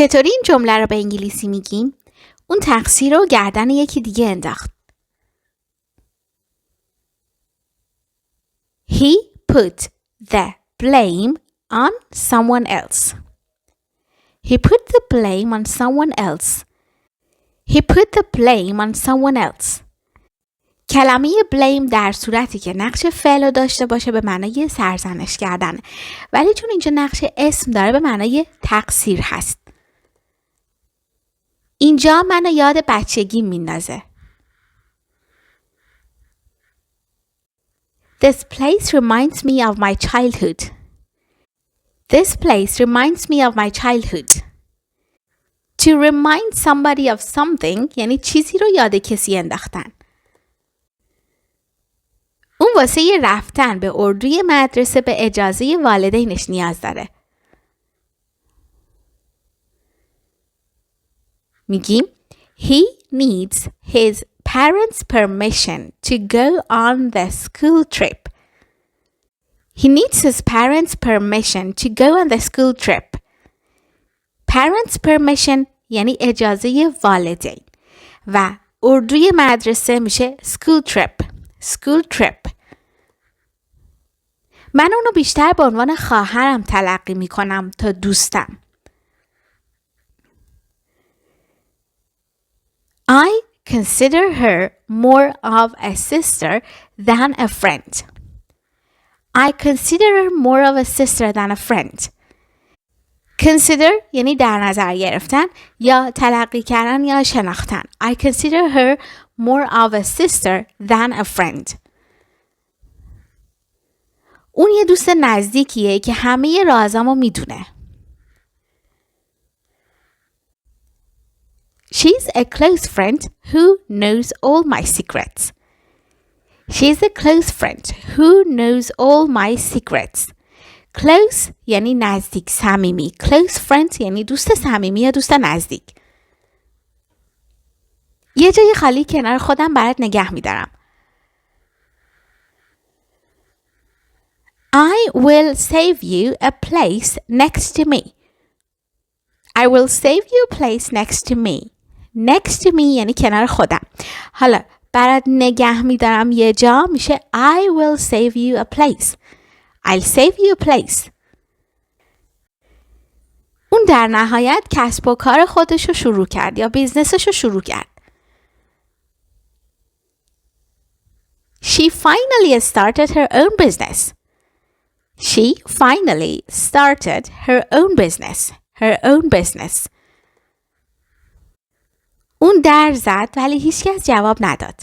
چطوری این جمله رو به انگلیسی میگیم؟ اون تقصیر رو گردن یکی دیگه انداخت. He put the blame on someone else. He put the blame on someone else. He put the blame on someone else. کلمه blame در صورتی که نقش فعل رو داشته باشه به معنای سرزنش کردن، ولی چون اینجا نقش اسم داره به معنای تقصیر هست. اینجا منو یاد بچگی میندازه. This place reminds me of my childhood. This place reminds me of my childhood. To remind somebody of something یعنی چیزی رو یاد کسی انداختن. اون واسه رفتن به اردوی مدرسه به اجازه والدینش نیاز داره. میگیم He needs his parents' permission to go on the school trip. He needs his parents' permission to go on the school trip. Parents' permission یعنی اجازه والدین و اردوی مدرسه میشه school trip. School trip. من اونو بیشتر به عنوان خواهرم تلقی میکنم تا دوستم. I consider her more of a sister than a friend. I consider her more of a sister than a friend. Consider یعنی در نظر گرفتن یا تلقی کردن یا شناختن. I consider her more of a sister than a friend. اون یه دوست نزدیکیه که همه رازامو میدونه. She's a close friend who knows all my secrets. She's a close friend who knows all my secrets. Close یعنی نزدیک، صمیمی. Close friend یعنی دوست صمیمی یا دوست نزدیک. یه جای خالی کنار خودم برات نگه می‌دارم. I will save you a place next to me. I will save you a place next to me. Next to me یعنی کنار خودم. حالا برات نگه می‌دارم یه جا میشه I will save you a place. I'll save you a place. اون در نهایت کسب و کار خودش رو شروع کرد یا بیزنسش رو شروع کرد. She finally started her own business. She finally started her own business. Her own business. اون در زد ولی هیچ کس جواب نداد.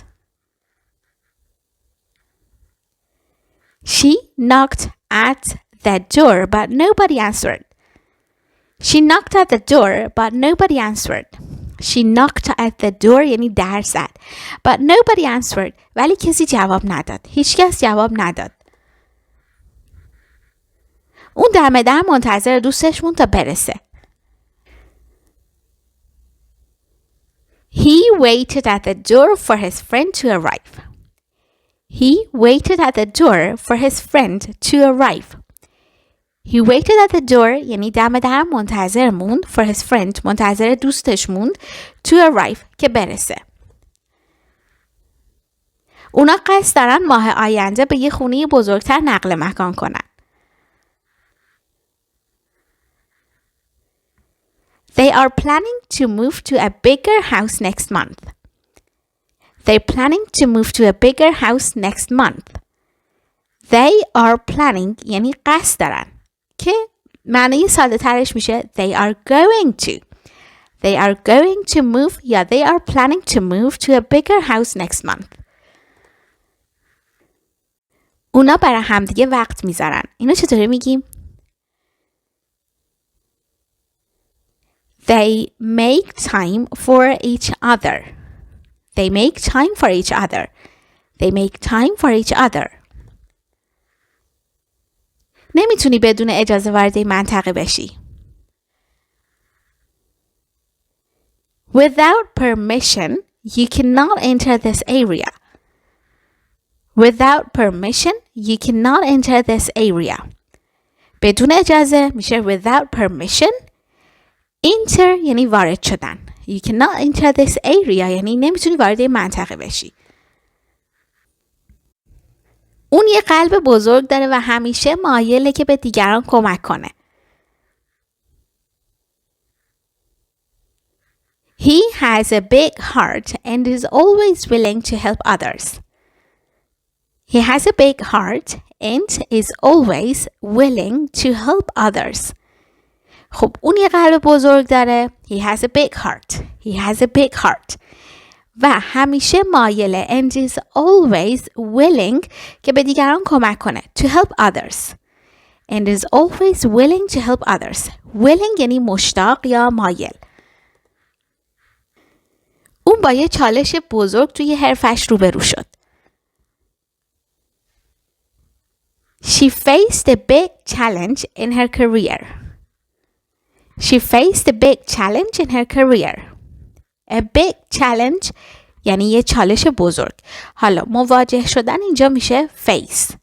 She knocked at the door but nobody answered. She knocked at the door but nobody answered. She knocked at the door یعنی در زد. But nobody answered. ولی کسی جواب نداد. هیچ کس جواب نداد. اون دم در منتظر دوستش موند تا برسه. He waited at the door for his friend to arrive. He waited at the door for his friend to arrive. He waited at the door یعنی دم در منتظر موند for his friend منتظر دوستش موند to arrive که برسه. اونا قصد دارن ماه آینده به یه خونه بزرگتر نقل مکان کنن. They are planning to move to a bigger house next month. They're planning to move to a bigger house next month. They are planning یعنی قصد دارن که معنی ساده ترش میشه they are going to. They are going to move یا they are planning to move to a bigger house next month. اونا برای همدیگه وقت میذارن. اینو چطوری میگیم؟ They make time for each other. They make time for each other. They make time for each other. نمیتونی بدون اجازه وارد این منطقه بشی. Without permission, you cannot enter this area. Without permission, you cannot enter this area. بدون اجازه میشه without permission. enter یعنی وارد شدن. You cannot enter this area یعنی نمیتونی وارد این منطقه بشی. اون یه قلب بزرگ داره و همیشه مایله که به دیگران کمک کنه. He has a big heart and is always willing to help others. He has a big heart and is always willing to help others. خب اون یه قلب بزرگ داره. He has a big heart. He has a big heart. و همیشه مایله and is always willing که به دیگران کمک کنه. To help others. And is always willing to help others. Willing یعنی مشتاق یا مایل. اون با یه چالش بزرگ توی حرفش روبرو شد. She faced a big challenge in her career. She faced a big challenge in her career. A big challenge یعنی یه چالش بزرگ. حالا مواجه شدن اینجا میشه face.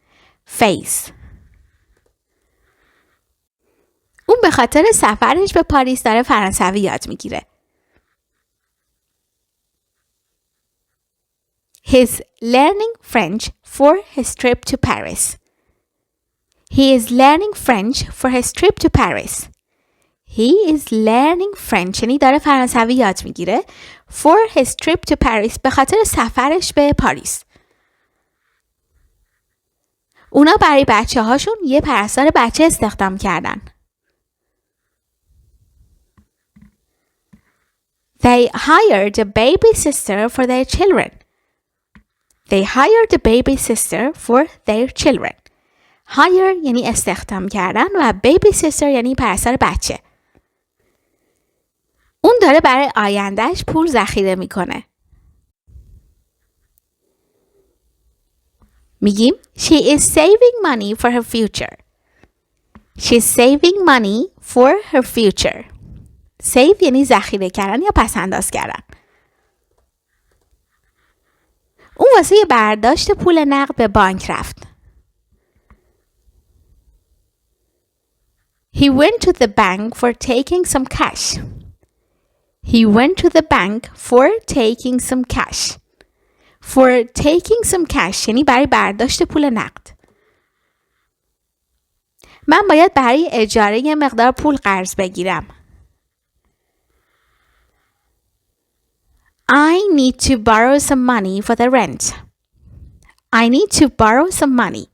Face. اون به خاطر سفرش به پاریس داره فرانسوی یاد میگیره. He's learning French for his trip to Paris. He is learning French for his trip to Paris. He is learning French یعنی داره فرانسوی یاد میگیره for his trip to Paris به خاطر سفرش به پاریس. اونا برای بچه هاشون یه پرستار بچه استخدام کردن. They hired a baby sister for their children. They hired a baby sister for their children. Hire یعنی استخدام کردن و baby sister یعنی پرستار بچه. اون داره برای آیندهش پول ذخیره میکنه. میگیم she is saving money for her future. She is saving money for her future. save یعنی ذخیره کردن یا پس انداز کردن. اون واسه یه برداشت پول نقد به بانک رفت. He went to the bank for taking some cash. He went to the bank for taking some cash. For taking some cash یعنی برای برداشت پول نقد. من باید برای اجاره یه مقدار پول قرض بگیرم. I need to borrow some money for the rent. I need to borrow some money.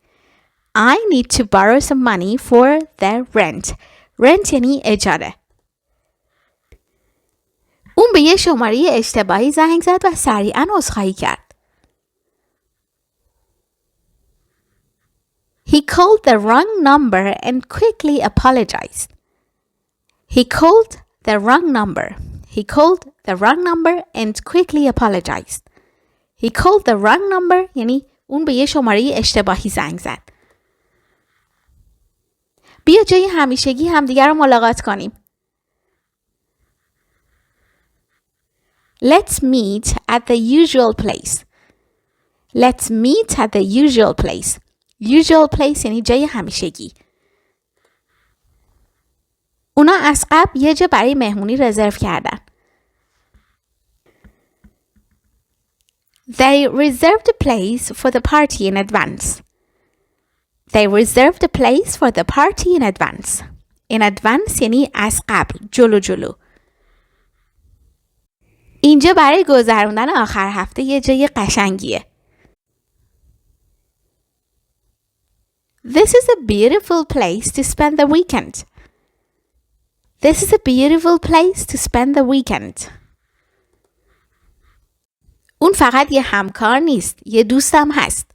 I need to borrow some money for the rent. Rent یعنی اجاره. اون به یه شماره اشتباهی زنگ زد و سریعاً عذرخواهی کرد. He called the wrong number and quickly apologized. He called the wrong number. He called the wrong number and quickly apologized. He called the wrong number یعنی اون به یه شماره اشتباهی زنگ زد. بیا جای همیشگی همدیگر رو ملاقات کنیم. Let's meet at the usual place. Let's meet at the usual place. Usual place یعنی جای همیشگی. اونا از قبل یه جا برای مهمونی رزرو کردن. They reserved a place for the party in advance. They reserved a place for the party in advance. In advance یعنی از قبل، جلو. اینجا برای گذروندن آخر هفته یه جای قشنگیه. This is a beautiful place to spend the weekend. This is a beautiful place to spend the weekend. اون فقط یه همکار نیست، یه دوستم هست.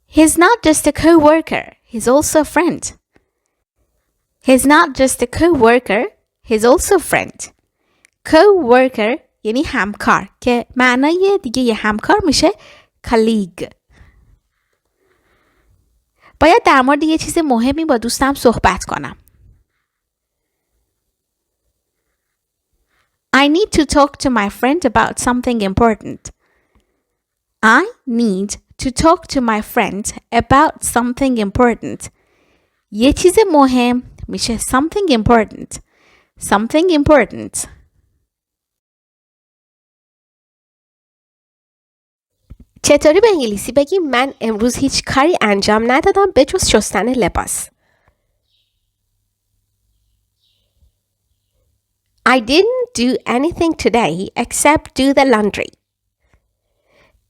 He's not just a co-worker, he's also a friend. He's not just a co-worker, he's also a friend. Co-worker یعنی همکار که معنای دیگه یه همکار میشه colleague. باید در مورد یه چیز مهمی با دوستم صحبت کنم. I need to talk to my friend about something important. I need to talk to my friend about something important. یه چیز مهم میشه something important. Something important. چطوری به انگلیسی بگیم من امروز هیچ کاری انجام ندادم به جز شستن لباس؟ I didn't do anything today except do the laundry.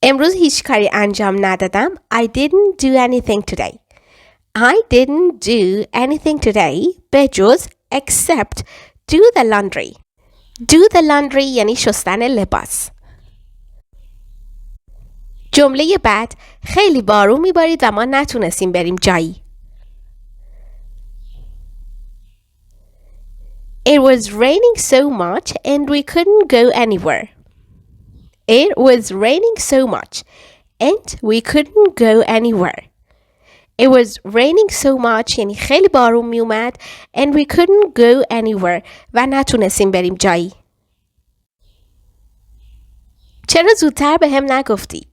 امروز هیچ کاری انجام ندادم. I didn't do anything today. I didn't do anything today به جز except do the laundry. Do the laundry یعنی شستن لباس. جمله بعد خیلی بارون میبارید و ما نتونستیم بریم جایی. It was raining so much and we couldn't go anywhere. It was raining so much and we couldn't go anywhere. It was raining so much یعنی خیلی بارون می اومد and we couldn't go anywhere و نتونستیم بریم جایی. چرا زودتر به هم نگفتی؟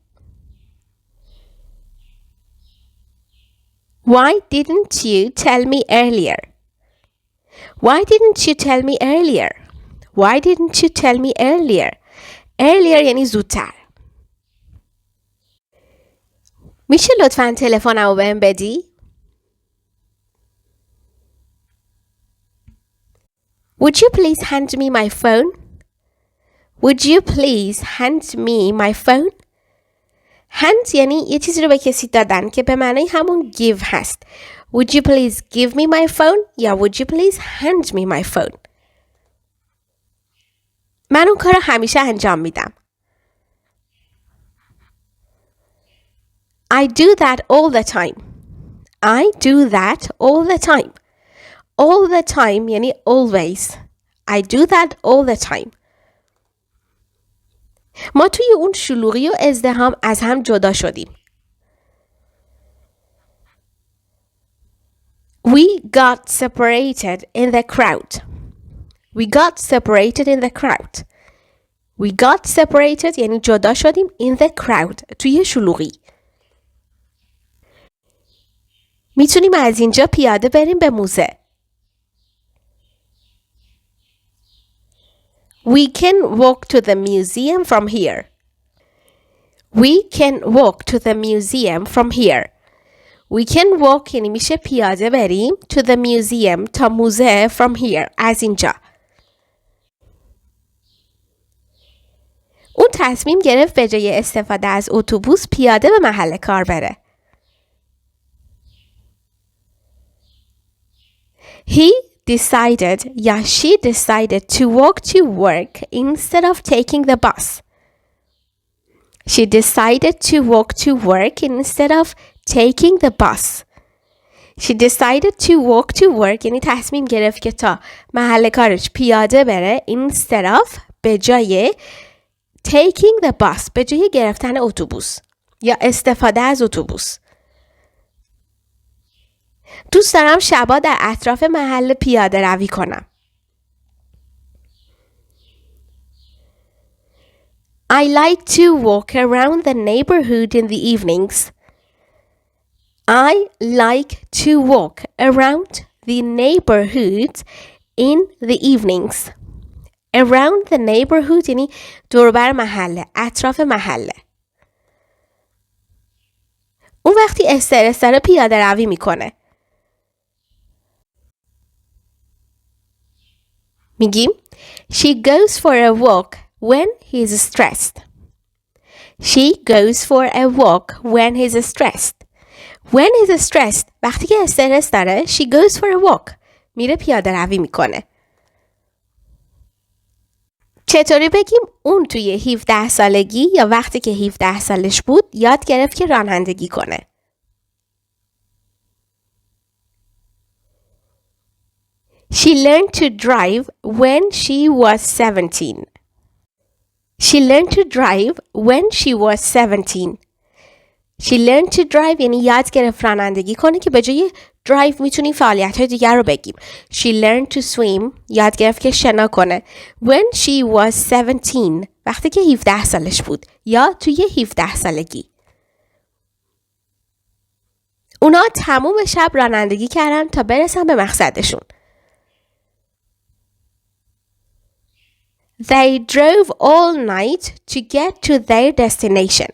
Why didn't you tell me earlier? Why didn't you tell me earlier? Why didn't you tell me earlier? Earlier یعنی زودتر. میشه لطفاً تلفنمو بهم بدی؟ Would you please hand me my phone? Would you please hand me my phone? hand یعنی یه چیزی رو به کسی دادن که به معنی همون give هست. Would you please give me my phone? یا would you please hand me my phone? من اون کار رو همیشه انجام میدم. I do that all the time. I do that all the time. All the time یعنی always. I do that all the time. ما توی اون شلوغی و ازدحام از هم جدا شدیم. We got separated in the crowd. We got separated in the crowd. We got separated یعنی جدا شدیم in the crowd توی شلوغی. میتونیم از اینجا پیاده بریم به موزه. We can walk to the museum from here. We can walk to the museum from here. We can walk یعنی میشه پیاده بریم to the museum تا موزه from here از اینجا. اون تصمیم گرفت به جای استفاده از اتوبوس پیاده به محل کار بره. He decided یا she decided to walk to work instead of taking the bus. She decided to walk to work instead of taking the bus. She decided to walk to work یعنی تصمیم گرفت که تا محل کارش پیاده بره instead of به جای taking the bus به جای گرفتن اتوبوس یا استفاده از اتوبوس. دوست دارم شبا در اطراف محل پیاده روی کنم. I like to walk around the neighborhood in the evenings. I like to walk around the neighborhood in the evenings. Around the neighborhood یعنی دوربر محله، اطراف محله. اون وقتی استرس داره پیاده روی میکنه. میگیم She goes for a walk when he's stressed. She goes for a walk when he's stressed. When he's stressed وقتی که استرس داره she goes for a walk میره پیاده روی میکنه. چطوری بگیم اون توی 17 سالگی یا وقتی که 17 سالش بود یاد گرفت که رانندگی کنه. She learned to drive when she was 17. She learned to drive when she was 17. She learned to drive یعنی یاد گرفت رانندگی کنه که به جای drive میتونیم فعالیت‌های دیگر رو بگیم. She learned to swim یاد گرفت که شنا کنه. When she was 17 وقتی که 17 سالش بود یا توی 17 سالگی. اونا تموم شب رانندگی کردن تا برسن به مقصدشون. They drove all night to get to their destination.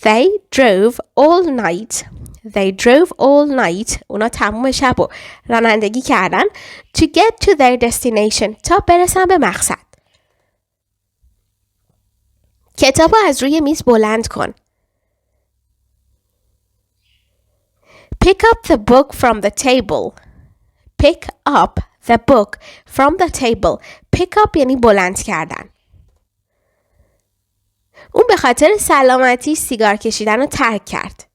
They drove all night. They drove all night. اونا تموم شب رو رانندگی کردن to get to their destination. تا برسن به مقصد. کتابو از روی میز بلند کن. Pick up the book from the table. Pick up the book from the table. Pick up یعنی بلند کردن. اون به خاطر سلامتی سیگار کشیدن رو ترک کرد.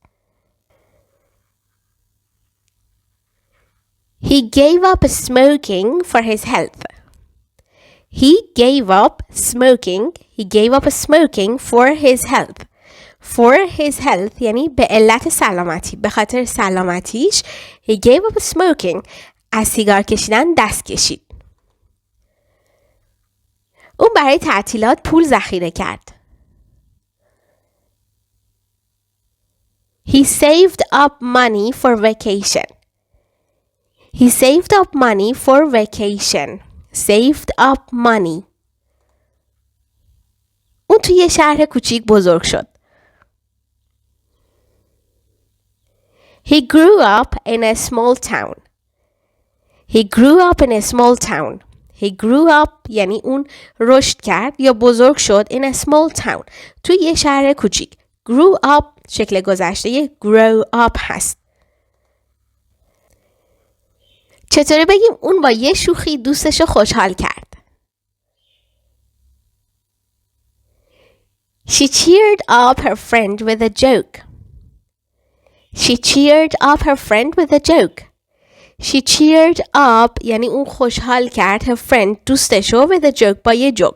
He gave up smoking for his health. He gave up smoking. He gave up smoking for his health. For his health یعنی به علت سلامتی. به خاطر سلامتیش he gave up smoking. از سیگار کشیدن دست کشید. اون برای تعطیلات پول ذخیره کرد. He saved up money for vacation. He saved up money for vacation. Saved up money. اون توی یه شهر کوچیک بزرگ شد. He grew up in a small town. He grew up in a small town. He grew up یعنی اون رشد کرد یا بزرگ شد in a small town. توی یه شهر کوچیک. Grew up شکل گذشته grow up هست. چطوری بگیم اون با یه شوخی دوستشو خوشحال کرد؟ She cheered up her friend with a joke. She cheered up her friend with a joke. She cheered up یعنی اون خوشحال کرد her friend دوستشو with a joke با یه جوک.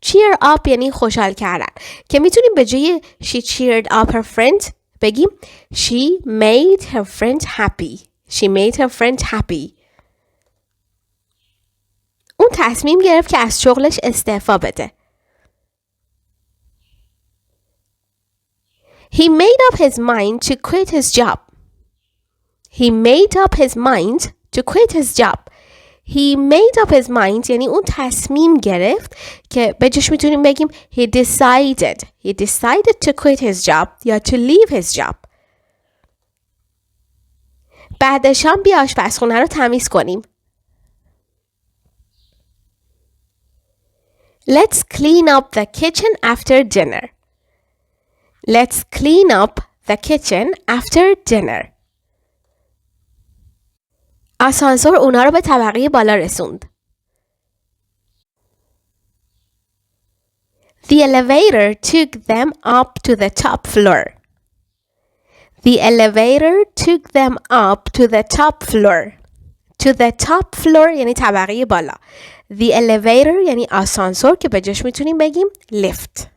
cheer up یعنی خوشحال کردن که میتونیم به جای she cheered up her friend بگیم she made her friend happy. She made her friend happy. اون تصمیم گرفت که از شغلش استعفا بده. He made up his mind to quit his job. He made up his mind to quit his job. He made up his mind یعنی اون تصمیم گرفت که به جاش میتونیم بگیم he decided to quit his job یا to leave his job. بعد شام بیا آشپزخونه رو تمیز کنیم. Let's clean up the kitchen after dinner. Let's clean up the kitchen after dinner. آسانسور اونا رو به طبقه بالا رسوند. The elevator took them up to the top floor. The elevator took them up to the top floor. To the top floor یعنی طبقه بالا. The elevator یعنی آسانسور که به جاش میتونیم بگیم lift.